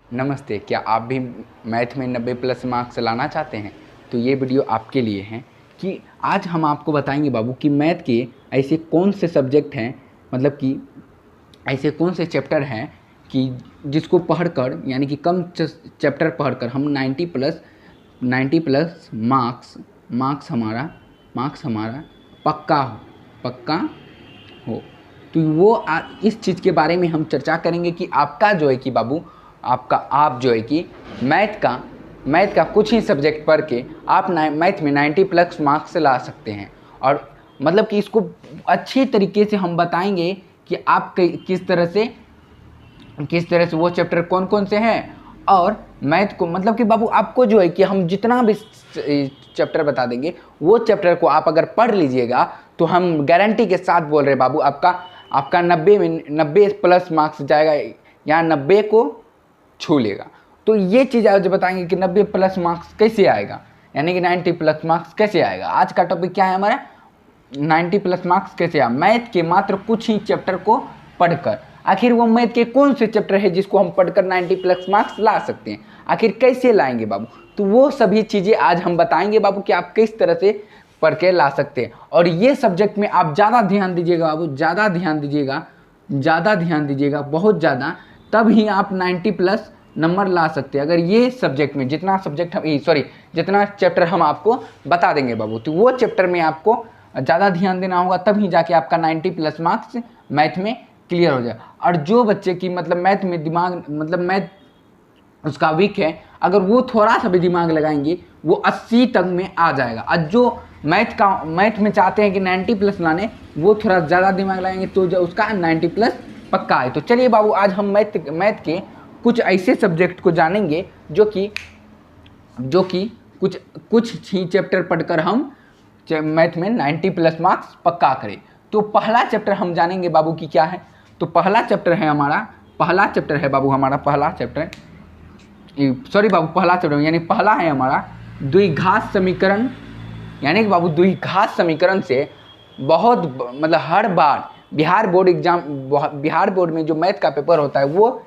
नमस्ते, क्या आप भी मैथ में 90 प्लस मार्क्स लाना चाहते हैं? तो ये वीडियो आपके लिए है कि आज हम आपको बताएंगे बाबू कि मैथ के ऐसे कौन से सब्जेक्ट हैं, मतलब कि ऐसे कौन से चैप्टर हैं कि जिसको पढ़कर यानी कि कम चैप्टर पढ़कर हम 90 प्लस मार्क्स हमारा पक्का हो। तो वो इस चीज़ के बारे में हम चर्चा करेंगे कि आपका जो है कि बाबू आप जो है कि मैथ का कुछ ही सब्जेक्ट पढ़ के आप मैथ में 90 प्लस मार्क्स ला सकते हैं। और मतलब कि इसको अच्छी तरीके से हम बताएंगे कि आप किस तरह से वो चैप्टर कौन कौन से हैं। और मैथ को मतलब कि बाबू आपको जो है कि हम जितना भी चैप्टर बता देंगे वो चैप्टर को आप अगर पढ़ लीजिएगा तो हम गारंटी के साथ बोल रहे हैं बाबू आपका 90 प्लस मार्क्स जाएगा या 90 को छू लेगा। तो ये चीज़ आज बताएंगे कि 90 प्लस मार्क्स कैसे आएगा, यानी कि 90 प्लस मार्क्स कैसे आएगा। आज का टॉपिक क्या है हमारा, 90 प्लस मार्क्स कैसे आए मैथ के मात्र कुछ ही चैप्टर को पढ़कर। आखिर वो मैथ के कौन से चैप्टर है जिसको हम पढ़कर 90 प्लस मार्क्स ला सकते हैं, आखिर कैसे लाएंगे बाबू। तो वो सभी चीज़ें आज हम बताएंगे बाबू कि आप किस तरह से पढ़ के ला सकते हैं। और ये सब्जेक्ट में आप ज़्यादा ध्यान दीजिएगा बाबू, ज़्यादा ध्यान दीजिएगा बहुत ज़्यादा, तब ही आप 90 प्लस नंबर ला सकते हैं। अगर ये सब्जेक्ट में जितना चैप्टर हम आपको बता देंगे बाबू, तो वो चैप्टर में आपको ज़्यादा ध्यान देना होगा, तब ही जाके आपका 90 प्लस मार्क्स मैथ में क्लियर हो जाए। और जो बच्चे की मतलब मैथ में मैथ उसका वीक है, अगर वो थोड़ा सा भी दिमाग लगाएंगे वो 80 तक में आ जाएगा। और जो मैथ में चाहते हैं कि 90 प्लस लाने, वो थोड़ा ज़्यादा दिमाग लगाएंगे तो जो उसका 90 प्लस पक्का है। तो चलिए बाबू, आज हम मैथ के कुछ ऐसे सब्जेक्ट को जानेंगे जो कि कुछ ही चैप्टर पढ़कर हम मैथ में 90 प्लस मार्क्स पक्का करें। तो पहला चैप्टर हम जानेंगे बाबू की क्या है। तो पहला चैप्टर है पहला है हमारा द्विघात समीकरण। यानी कि बाबू द्विघात समीकरण से बहुत मतलब हर बार बिहार बोर्ड में जो मैथ का पेपर होता है वो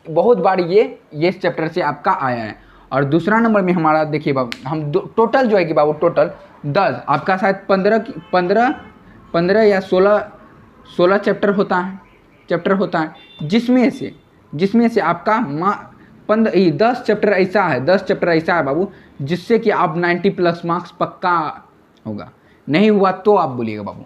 बहुत बार ये चैप्टर से आपका आया है। और दूसरा नंबर में हमारा देखिए बाबू, हम टोटल जो है कि बाबू टोटल 10 आपका शायद 15 या 16 चैप्टर होता है, जिसमें से आपका 10 चैप्टर ऐसा है बाबू जिससे कि आप 90 प्लस मार्क्स पक्का होगा। नहीं हुआ तो आप बोलिएगा बाबू।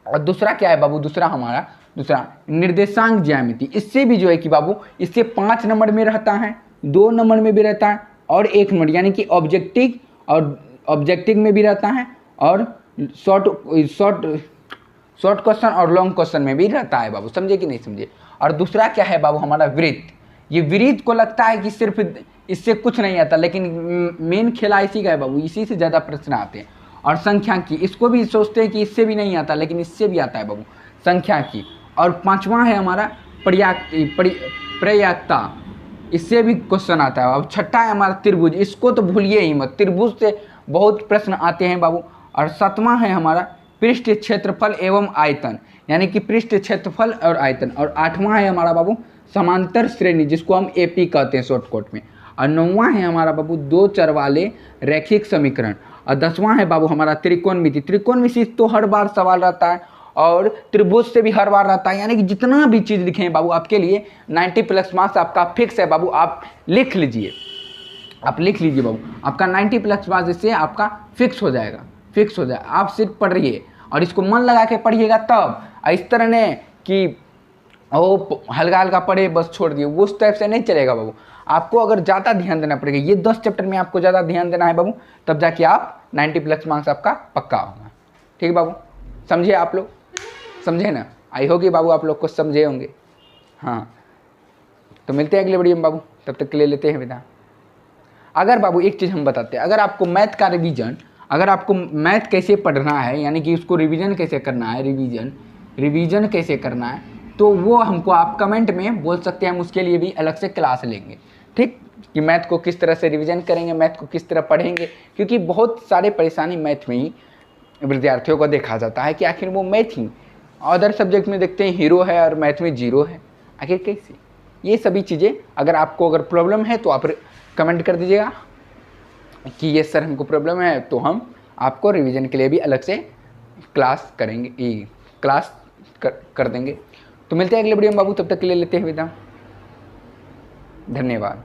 और दूसरा क्या है बाबू, दूसरा निर्देशांक ज्यामिति। इससे भी जो है कि बाबू इससे 5 नंबर में रहता है, 2 नंबर में भी रहता है और 1 नंबर, यानी कि ऑब्जेक्टिव में भी रहता है और शॉर्ट क्वेश्चन और लॉन्ग क्वेश्चन में भी रहता है बाबू। समझे कि नहीं समझे। और दूसरा क्या है बाबू हमारा वृत्त। ये वृत्त को लगता है कि सिर्फ इससे कुछ नहीं आता, लेकिन मेन खेला इसी का है बाबू, इसी से ज़्यादा प्रश्न आते हैं। और संख्यांकी, इसको भी सोचते हैं कि इससे भी नहीं आता, लेकिन इससे भी आता है बाबू संख्यांकी। और 5वां है हमारा प्रयाक्ता, इससे भी क्वेश्चन आता है। अब 6ठा है हमारा त्रिभुज, इसको तो भूलिए ही मत, त्रिभुज से बहुत प्रश्न आते हैं बाबू। और 7वां है हमारा पृष्ठ क्षेत्रफल एवं आयतन, यानी कि पृष्ठ क्षेत्रफल और आयतन। और 8वां है हमारा बाबू समांतर श्रेणी, जिसको हम एपी कहते हैं शॉर्टकट में। और 9वां है हमारा बाबू 2 चर वाले रैखिक समीकरण। और 10वां है बाबू हमारा त्रिकोणमिति तो हर बार सवाल रहता है और त्रिभुज से भी हर बार रहता है। यानी कि जितना भी चीज़ लिखे हैं बाबू आपके लिए 90 प्लस मार्क्स आपका फिक्स है बाबू। आप लिख लीजिए बाबू, आपका 90 प्लस मार्क्स इससे आपका फिक्स हो जाएगा। आप सिर्फ पढ़िए और इसको मन लगा के पढ़िएगा, तब इस तरह ने कि वो हल्का पढ़े बस छोड़ दिए, उस टाइप से नहीं चलेगा बाबू। आपको अगर ज़्यादा ध्यान देना पड़ेगा, ये 10 चैप्टर में आपको ज़्यादा ध्यान देना है बाबू, तब जाके आप 90 प्लस मार्क्स आपका पक्का होगा। ठीक बाबू, समझे आप लोग, समझे ना। आई होगी बाबू आप लोग को समझे होंगे। हाँ, तो मिलते हैं अगले वीडियो में बाबू, तब तक के लिए लेते हैं विदा। अगर बाबू एक चीज़ हम बताते हैं, अगर आपको मैथ का अगर आपको मैथ कैसे पढ़ना है, यानी कि उसको रिवीजन कैसे करना है, रिवीजन कैसे करना है, तो वो हमको आप कमेंट में बोल सकते हैं, हम उसके लिए भी अलग से क्लास लेंगे। ठीक, कि मैथ को किस तरह से रिवीजन करेंगे, मैथ को किस तरह पढ़ेंगे, क्योंकि बहुत सारे परेशानी मैथ में ही विद्यार्थियों को देखा जाता है कि आखिर वो मैथ ही, अदर सब्जेक्ट में देखते हैं हीरो है और मैथ में जीरो है, आखिर कैसे। ये सभी चीज़ें अगर आपको अगर प्रॉब्लम है तो आप कमेंट कर दीजिएगा कि ये सर हमको प्रॉब्लम है, तो हम आपको रिवीजन के लिए भी अलग से क्लास करेंगे, क्लास कर देंगे। तो मिलते हैं अगले वीडियो में बाबू, तब तक के लिए लेते हैं विदा। धन्यवाद।